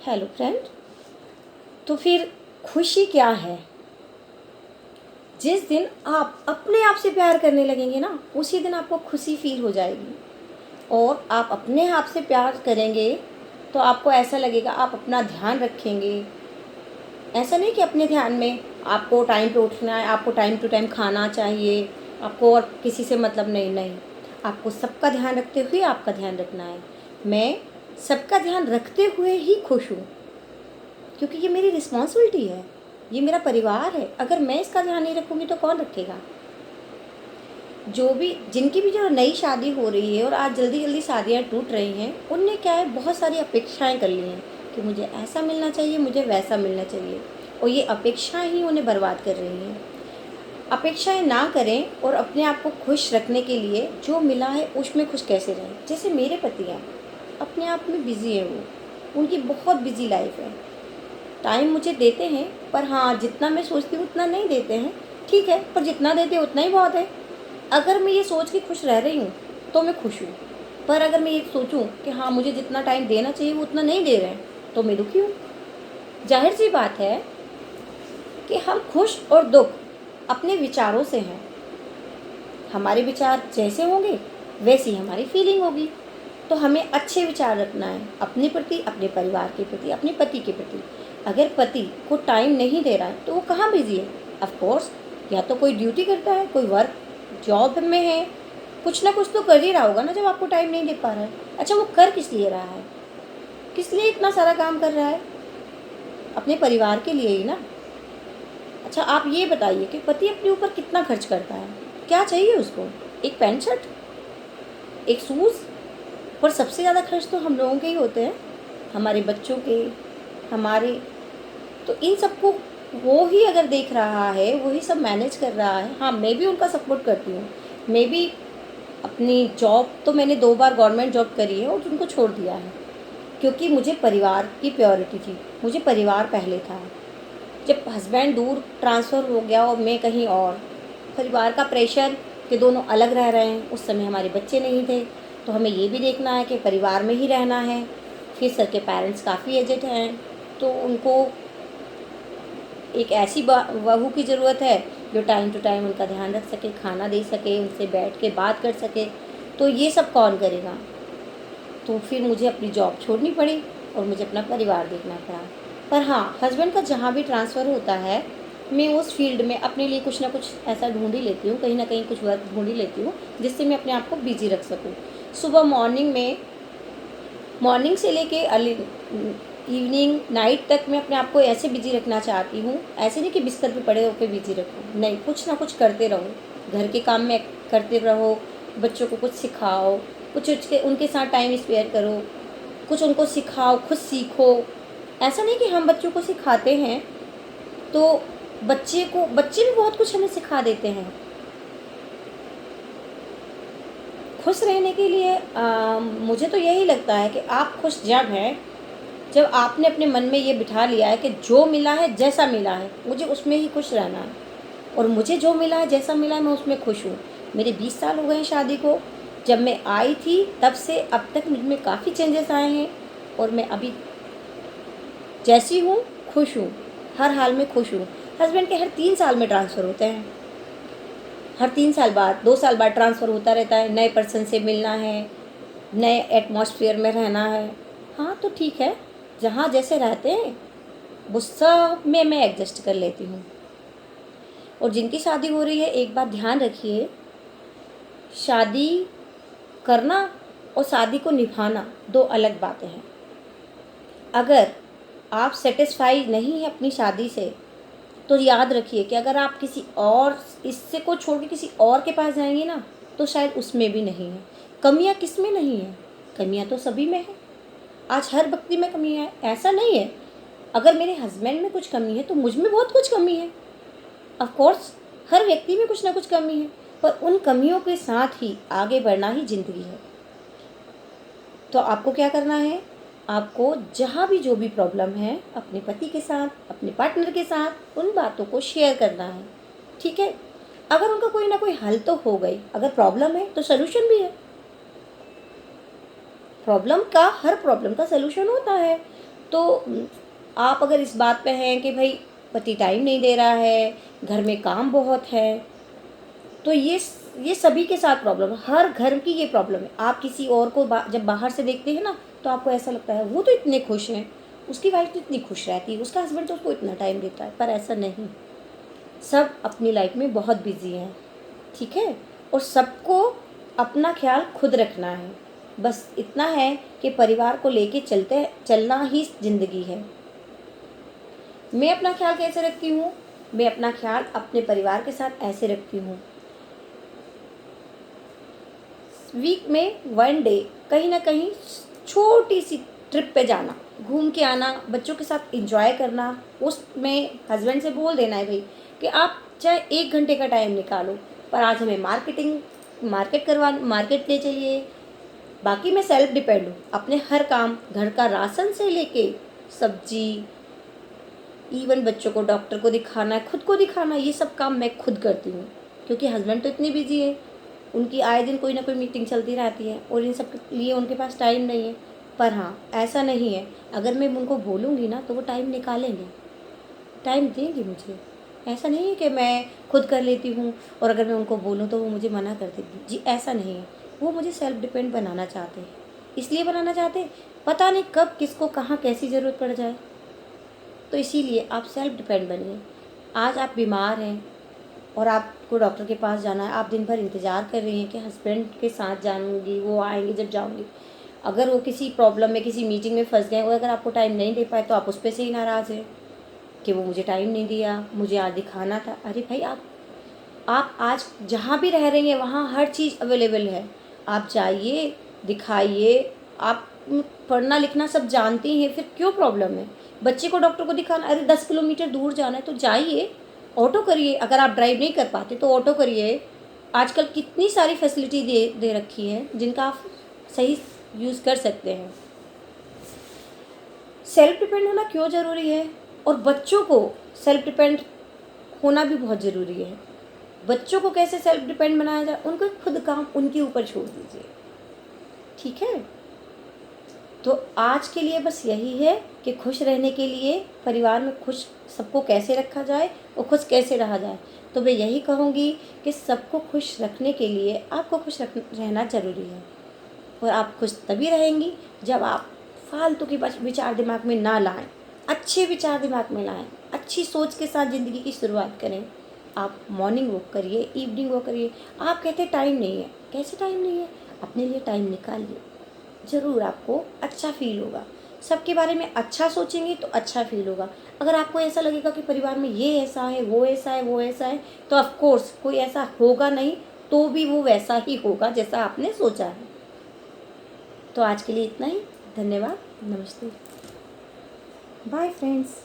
Hello friend. तो फिर खुशी क्या है? जिस दिन आप अपने आप से प्यार करने लगेंगे ना, उसी दिन आपको खुशी फील हो जाएगी। और आप अपने आप से प्यार करेंगे तो आपको ऐसा लगेगा, आप अपना ध्यान रखेंगे। ऐसा नहीं कि अपने ध्यान में आपको टाइम पे उठना है, आपको टाइम टू टाइम खाना चाहिए, आपको और किसी से मतलब नहीं। नहीं, आपको सबका ध्यान रखते हुए आपका ध्यान रखना है। मैं सबका ध्यान रखते हुए ही खुश हूँ, क्योंकि ये मेरी रिस्पॉन्सिबिलिटी है, ये मेरा परिवार है। अगर मैं इसका ध्यान नहीं रखूँगी तो कौन रखेगा? जिनकी भी जो नई शादी हो रही है और आज जल्दी जल्दी शादियाँ टूट रही हैं, उनने क्या है, बहुत सारी अपेक्षाएं कर ली हैं कि मुझे ऐसा मिलना चाहिए, मुझे वैसा मिलना चाहिए। और ये अपेक्षाएं ही उन्हें बर्बाद कर रही हैं। अपेक्षाएं ना करें और अपने आप को खुश रखने के लिए जो मिला है उसमें खुश कैसे रहें। जैसे मेरे पति हैं, अपने आप में बिज़ी है वो, उनकी बहुत बिजी लाइफ है। टाइम मुझे देते हैं, पर हाँ, जितना मैं सोचती हूँ उतना नहीं देते हैं। ठीक है, पर जितना देते हैं उतना ही बहुत है। अगर मैं ये सोच के खुश रह रही हूँ तो मैं खुश हूँ, पर अगर मैं ये सोचूं कि हाँ, मुझे जितना टाइम देना चाहिए वो उतना नहीं दे रहे हैं, तो मैं दुखी हूँ। जाहिर सी बात है कि हम खुश और दुख अपने विचारों से हैं। हमारे विचार जैसे होंगे वैसी हमारी फीलिंग होगी। तो हमें अच्छे विचार रखना है अपने प्रति, अपने परिवार के प्रति, अपने पति के प्रति। अगर पति को टाइम नहीं दे रहा है तो वो कहाँ बिजी है? ऑफ कोर्स, या तो कोई ड्यूटी करता है, कोई वर्क जॉब में है, कुछ ना कुछ तो कर ही रहा होगा ना, जब आपको टाइम नहीं दे पा रहा है। अच्छा, वो कर किस लिए रहा है? किस लिए इतना सारा काम कर रहा है? अपने परिवार के लिए ही ना। अच्छा, आप ये बताइए कि पति अपने ऊपर कितना खर्च करता है? क्या चाहिए उसको? एक पैंट शर्ट, एक शूज़? पर सबसे ज़्यादा खर्च तो हम लोगों के ही होते हैं, हमारे बच्चों के, हमारे। तो इन सबको वो ही अगर देख रहा है, वही सब मैनेज कर रहा है। हाँ, मैं भी उनका सपोर्ट करती हूँ। मैं भी अपनी जॉब, तो मैंने 2 बार गवर्नमेंट जॉब करी है और उनको छोड़ दिया है, क्योंकि मुझे परिवार की प्रायोरिटी थी। मुझे परिवार पहले था। जब हस्बैंड दूर ट्रांसफ़र हो गया और मैं कहीं और, परिवार का प्रेशर कि दोनों अलग रह रहे हैं, उस समय हमारे बच्चे नहीं थे, तो हमें ये भी देखना है कि परिवार में ही रहना है। फिर सर के पेरेंट्स काफ़ी एजेड हैं, तो उनको एक ऐसी बहू की ज़रूरत है जो टाइम टू टाइम उनका ध्यान रख सके, खाना दे सके, उनसे बैठ के बात कर सके। तो ये सब कौन करेगा? तो फिर मुझे अपनी जॉब छोड़नी पड़ी और मुझे अपना परिवार देखना पड़ा। पर हाँ, हस्बैंड का जहाँ भी ट्रांसफ़र होता है, मैं उस फील्ड में अपने लिए कुछ ना कुछ ऐसा ढूंढ ही लेती हूँ, कहीं ना कहीं कुछ वर्क ढूंढ ही लेती हूँ जिससे मैं अपने आप को बिजी रख सकूँ। सुबह मॉर्निंग से लेके अर्ली इवनिंग नाइट तक मैं अपने आप को ऐसे बिजी रखना चाहती हूँ। ऐसे नहीं कि बिस्तर पे पड़े होकर बिजी रखूँ, नहीं, कुछ ना कुछ करते रहो। घर के काम में करते रहो, बच्चों को कुछ सिखाओ, कुछ उनके साथ टाइम स्पेयर करो, कुछ उनको सिखाओ, खुद सीखो। ऐसा नहीं कि हम बच्चों को सिखाते हैं तो बच्चे भी बहुत कुछ हमें सिखा देते हैं। खुश रहने के लिए मुझे तो यही लगता है कि आप खुश जब हैं, जब आपने अपने मन में ये बिठा लिया है कि जो मिला है, जैसा मिला है, मुझे उसमें ही खुश रहना है। और मुझे जो मिला है, जैसा मिला है, मैं उसमें खुश हूँ। मेरे 20 साल हो गए हैं शादी को। जब मैं आई थी तब से अब तक मुझ में काफ़ी चेंजेस आए हैं, और मैं अभी जैसी हूँ खुश हूँ, हर हाल में खुश हूँ। हस्बैंड के हर 3 साल में ट्रांसफ़र होते हैं, हर 3 साल बाद, 2 साल बाद ट्रांसफ़र होता रहता है। नए पर्सन से मिलना है, नए एटमॉस्फेयर में रहना है। हाँ, तो ठीक है, जहाँ जैसे रहते हैं वो सब में मैं एडजस्ट कर लेती हूँ। और जिनकी शादी हो रही है, एक बात ध्यान रखिए, शादी करना और शादी को निभाना 2 अलग बातें हैं। अगर आप सेटिस्फाई नहीं हैं अपनी शादी से, तो याद रखिए कि अगर आप किसी और, इससे को छोड़ के किसी और के पास जाएंगे ना, तो शायद उसमें भी नहीं है। कमियां किस में नहीं है? कमियां तो सभी में है। आज हर व्यक्ति में कमियां है, ऐसा नहीं है। अगर मेरे हस्बैंड में कुछ कमी है तो मुझ में बहुत कुछ कमी है। ऑफ कोर्स, हर व्यक्ति में कुछ ना कुछ कमी है, पर उन कमियों के साथ ही आगे बढ़ना ही ज़िंदगी है। तो आपको क्या करना है? आपको जहाँ भी जो भी प्रॉब्लम है, अपने पति के साथ, अपने पार्टनर के साथ उन बातों को शेयर करना है। ठीक है? अगर उनका कोई ना कोई हल तो हो गई। अगर प्रॉब्लम है तो सलूशन भी है। हर प्रॉब्लम का सलूशन होता है। तो आप अगर इस बात पे हैं कि भाई पति टाइम नहीं दे रहा है, घर में काम बहुत है, तो ये सभी के साथ प्रॉब्लम है, हर घर की ये प्रॉब्लम है। आप किसी और को जब बाहर से देखते हैं ना, तो आपको ऐसा लगता है वो तो इतने खुश हैं, उसकी वाइफ तो इतनी खुश रहती है, उसका हस्बैंड तो उसको इतना टाइम देता है, पर ऐसा नहीं। सब अपनी लाइफ में बहुत बिजी हैं, ठीक है, और सबको अपना ख्याल खुद रखना है। बस इतना है कि परिवार को लेके चलना ही ज़िंदगी है। मैं अपना ख्याल कैसे रखती हूँ? मैं अपना ख्याल अपने परिवार के साथ ऐसे रखती हूँ, वीक में 1 डे कहीं ना कहीं छोटी सी ट्रिप पे जाना, घूम के आना, बच्चों के साथ एंजॉय करना। उसमें हस्बैंड से बोल देना है भाई कि आप चाहे 1 घंटे का टाइम निकालो, पर आज हमें मार्केट ले चलिए। बाकी मैं सेल्फ डिपेंड हूँ, अपने हर काम, घर का राशन से लेके सब्जी, इवन बच्चों को डॉक्टर को दिखाना है, खुद को दिखाना, ये सब काम मैं खुद करती हूँ, क्योंकि हस्बैंड तो इतनी बिजी है, उनकी आए दिन कोई ना कोई मीटिंग चलती रहती है और इन सब के लिए उनके पास टाइम नहीं है। पर हाँ, ऐसा नहीं है, अगर मैं उनको बोलूँगी ना तो वो टाइम निकालेंगे, टाइम देंगे मुझे। ऐसा नहीं है कि मैं खुद कर लेती हूँ और अगर मैं उनको बोलूँ तो वो मुझे मना कर देगी, जी ऐसा नहीं है। वो मुझे सेल्फ डिपेंड बनाना चाहते हैं, इसलिए बनाना चाहते हैं, पता नहीं कब किसको कहाँ कैसी ज़रूरत पड़ जाए, तो इसीलिए आप सेल्फ डिपेंड बनिए। आज आप बीमार हैं और आपको डॉक्टर के पास जाना है, आप दिन भर इंतज़ार कर रही हैं कि हस्बैंड के साथ जाऊँगी, वो आएंगे जब जाऊँगी। अगर वो किसी प्रॉब्लम में, किसी मीटिंग में फंस गए और अगर आपको टाइम नहीं दे पाए, तो आप उस पर से ही नाराज़ हैं कि वो मुझे टाइम नहीं दिया, मुझे आज दिखाना था। अरे भाई, आप आज जहाँ भी रह रही हैं वहाँ हर चीज़ अवेलेबल है, आप जाइए, दिखाइए। आप पढ़ना लिखना सब जानती हैं, फिर क्यों प्रॉब्लम है? बच्चे को डॉक्टर को दिखाना, अरे 10 किलोमीटर दूर जाना है तो जाइए, ऑटो करिए। अगर आप ड्राइव नहीं कर पाते तो ऑटो करिए। आजकल कितनी सारी फैसिलिटी दे रखी है जिनका आप सही यूज़ कर सकते हैं। सेल्फ डिपेंड होना क्यों ज़रूरी है, और बच्चों को सेल्फ डिपेंड होना भी बहुत ज़रूरी है। बच्चों को कैसे सेल्फ डिपेंड बनाया जाए, उनको खुद काम उनके ऊपर छोड़ दीजिए, ठीक है। तो आज के लिए बस यही है कि खुश रहने के लिए परिवार में खुश सबको कैसे रखा जाए और खुश कैसे रहा जाए। तो मैं यही कहूँगी कि सबको खुश रखने के लिए आपको रहना ज़रूरी है, और आप खुश तभी रहेंगी जब आप फालतू की विचार दिमाग में ना लाएं, अच्छे विचार दिमाग में लाएं, अच्छी सोच के साथ ज़िंदगी की शुरुआत करें। आप मॉर्निंग वॉक करिए, इवनिंग वॉक करिए। आप कहते टाइम नहीं है, कैसे टाइम नहीं है? अपने लिए टाइम निकालिए, ज़रूर आपको अच्छा फील होगा। सबके बारे में अच्छा सोचेंगे तो अच्छा फील होगा। अगर आपको ऐसा लगेगा कि परिवार में ये ऐसा है, वो ऐसा है, वो ऐसा है, तो ऑफ कोर्स कोई ऐसा होगा नहीं, तो भी वो वैसा ही होगा जैसा आपने सोचा है। तो आज के लिए इतना ही। धन्यवाद, नमस्ते, बाय फ्रेंड्स।